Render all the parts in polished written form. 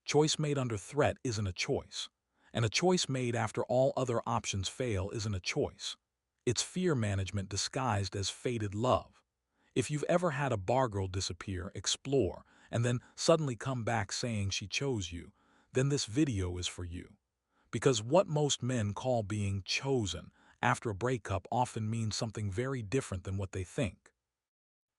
Choice made under threat isn't a choice. And a choice made after all other options fail isn't a choice. It's fear management disguised as fated love. If you've ever had a bargirl disappear, explore, and then suddenly come back saying she chose you, then this video is for you. Because what most men call being chosen after a breakup often means something very different than what they think.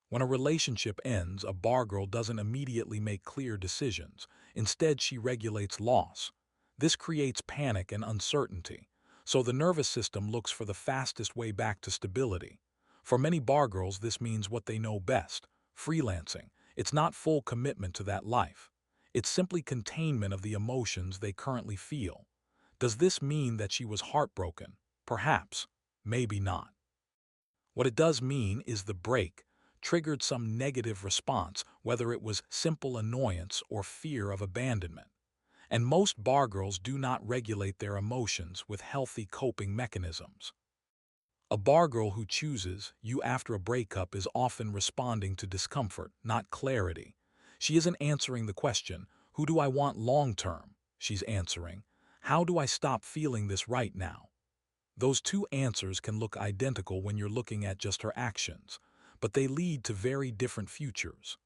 When a relationship ends, a bargirl doesn't immediately make clear decisions. Instead, she regulates loss. This creates panic and uncertainty. So the nervous system looks for the fastest way back to stability. For many bargirls, this means what they know best, freelancing. It's not full commitment to that life. It's simply containment of the emotions they currently feel. Does this mean that she was heartbroken? Perhaps. Maybe not. What it does mean is the break triggered some negative response, whether it was simple annoyance or fear of abandonment. And most bargirls do not regulate their emotions with healthy coping mechanisms. A bargirl who chooses you after a breakup is often responding to discomfort, not clarity. She isn't answering the question, who do I want long term? She's answering, how do I stop feeling this right now? Those two answers can look identical when you're looking at just her actions, but they lead to very different futures.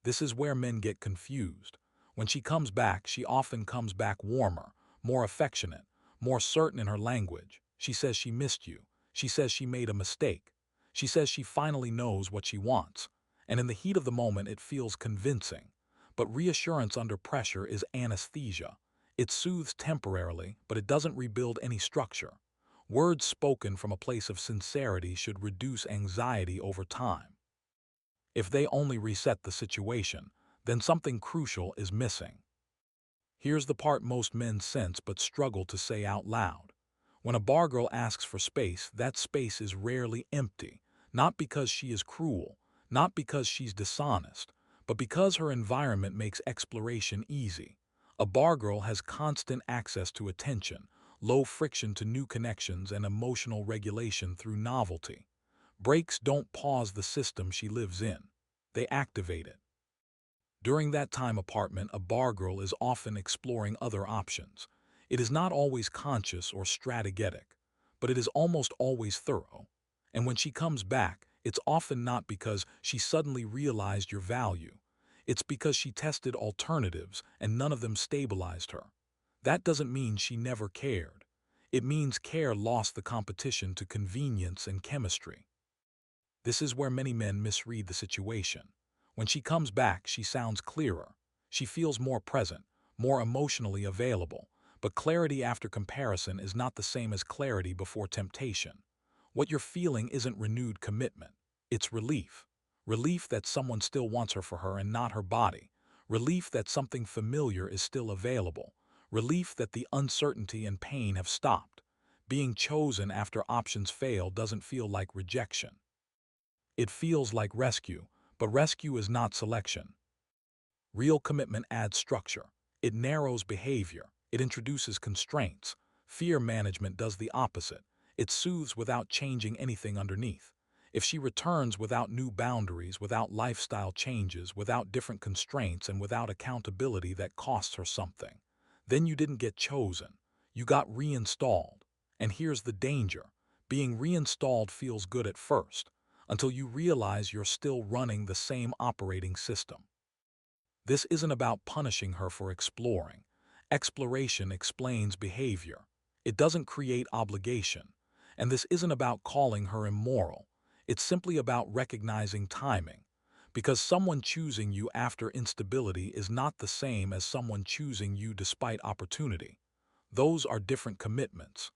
This is where men get confused. When she comes back, she often comes back warmer, more affectionate, more certain in her language. She says she missed you. She says she made a mistake. She says she finally knows what she wants. And in the heat of the moment, it feels convincing. But reassurance under pressure is anesthesia. It soothes temporarily, but it doesn't rebuild any structure. Words spoken from a place of sincerity should reduce anxiety over time. If they only reset the situation, then something crucial is missing. Here's the part most men sense but struggle to say out loud. When a bargirl asks for space, that space is rarely empty, not because she is cruel, not because she's dishonest, but because her environment makes exploration easy. A bargirl has constant access to attention, low friction to new connections, and emotional regulation through novelty. Breaks don't pause the system she lives in. They activate it. During that time apartment, a bargirl is often exploring other options. It is not always conscious or strategic, but it is almost always thorough. And when she comes back, it's often not because she suddenly realized your value. It's because she tested alternatives and none of them stabilized her. That doesn't mean she never cared. It means care lost the competition to convenience and chemistry. This is where many men misread the situation. When she comes back, she sounds clearer. She feels more present, more emotionally available. But clarity after comparison is not the same as clarity before temptation. What you're feeling isn't renewed commitment. It's relief. Relief that someone still wants her for her and not her body. Relief that something familiar is still available. Relief that the uncertainty and pain have stopped. Being chosen after options fail doesn't feel like rejection. It feels like rescue, but rescue is not selection. Real commitment adds structure. It narrows behavior. It introduces constraints. Fear management does the opposite. It soothes without changing anything underneath. If she returns without new boundaries, without lifestyle changes, without different constraints, and without accountability that costs her something, then you didn't get chosen. You got reinstalled. And here's the danger. Being reinstalled feels good at first, until you realize you're still running the same operating system. This isn't about punishing her for exploring. Exploration explains behavior. It doesn't create obligation. And this isn't about calling her immoral. It's simply about recognizing timing. Because someone choosing you after instability is not the same as someone choosing you despite opportunity. Those are different commitments.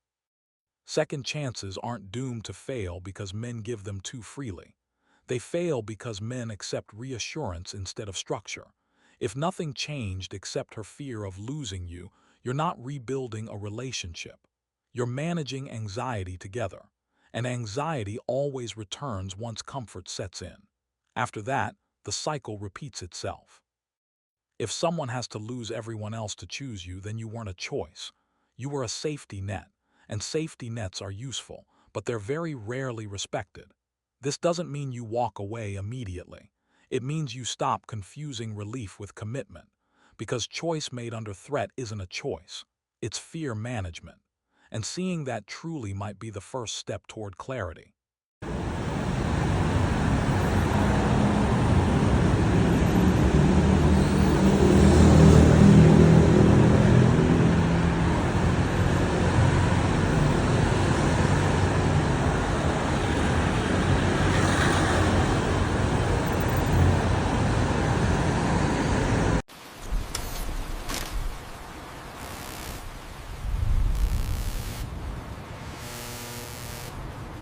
Second chances aren't doomed to fail because men give them too freely. They fail because men accept reassurance instead of structure. If nothing changed except her fear of losing you, you're not rebuilding a relationship. You're managing anxiety together. And anxiety always returns once comfort sets in. After that, the cycle repeats itself. If someone has to lose everyone else to choose you, then you weren't a choice. You were a safety net. And safety nets are useful, but they're very rarely respected. This doesn't mean you walk away immediately. It means you stop confusing relief with commitment. because choice made under threat isn't a choice. It's fear management. And seeing that truly might be the first step toward clarity.